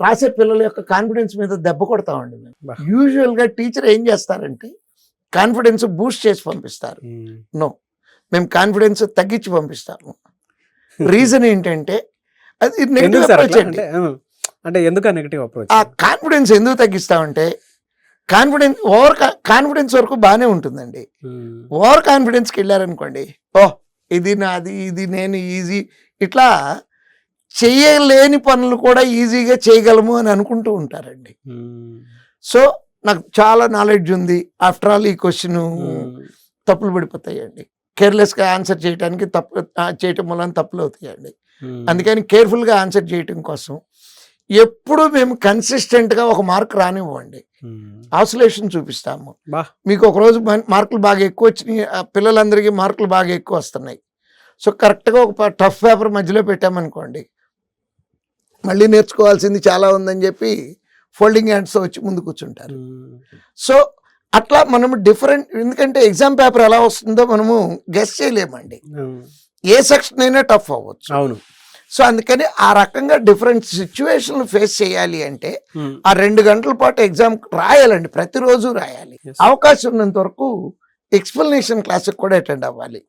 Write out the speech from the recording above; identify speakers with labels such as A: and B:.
A: రాసే పిల్లల యొక్క కాన్ఫిడెన్స్ మీద దెబ్బ కొడతామండి మేము.
B: బా.
A: యూజువల్గా టీచర్ ఏం చేస్తారంటే కాన్ఫిడెన్స్ బూస్ట్ చేసి పంపిస్తారు. నో, మేము కాన్ఫిడెన్స్ తగ్గించి పంపిస్తాము. రీజన్ ఏంటంటే అది నెగిటివ్
B: ఎందుకు సార్
A: అప్రోచ్
B: అట్లా?
A: అండి.
B: అంటే ఎందుకు నెగిటివ్ అప్రోచ్?
A: ఆ కాన్ఫిడెన్స్ ఎందుకు తగ్గిస్తామంటే కాన్ఫిడెన్స్ వరకు బాగానే ఉంటుందండి. ఓవర్ కాన్ఫిడెన్స్కి వెళ్ళారనుకోండి, ఓహ్ ఇది నాది, ఇది నేను ఈజీ, ఇట్లా చేయలేని పనులు కూడా ఈజీగా చేయగలము అని అనుకుంటూ ఉంటారండి. సో నాకు చాలా నాలెడ్జ్ ఉంది, ఆఫ్టర్ ఆల్ ఈ క్వశ్చన్ తప్పులు పడిపోతాయండి. కేర్లెస్గా ఆన్సర్ చేయడానికి చేయటం వల్ల తప్పులు అవుతాయండి. అందుకని కేర్ఫుల్గా ఆన్సర్ చేయటం కోసం ఎప్పుడు మేము కన్సిస్టెంట్గా ఒక మార్క్ రానివ్వండి, ఆసిలేషన్ చూపిస్తాము. మీకు ఒకరోజు మార్కులు బాగా ఎక్కువ వచ్చినాయి, పిల్లలందరికీ మార్కులు బాగా ఎక్కువ వస్తున్నాయి. సో కరెక్ట్గా ఒక టఫ్ పేపర్ మధ్యలో పెట్టామనుకోండి, మళ్ళీ నేర్చుకోవాల్సింది చాలా ఉందని చెప్పి ఫోల్డింగ్ హ్యాండ్స్తో వచ్చి ముందు కూర్చుంటారు. సో అట్లా మనము డిఫరెంట్, ఎందుకంటే ఎగ్జామ్ పేపర్ ఎలా వస్తుందో మనము గెస్ చేయలేమండి. ఏ సెక్షన్ అయినా టఫ్ అవ్వచ్చు.
B: అవును.
A: సో అందుకని ఆ రకంగా డిఫరెంట్ సిచ్యువేషన్లు ఫేస్ చేయాలి అంటే ఆ 2 గంటల పాటు ఎగ్జామ్ రాయాలండి, ప్రతిరోజు రాయాలి. అవకాశం ఉన్నంత వరకు ఎక్స్ప్లెనేషన్ క్లాస్కి కూడా అటెండ్ అవ్వాలి.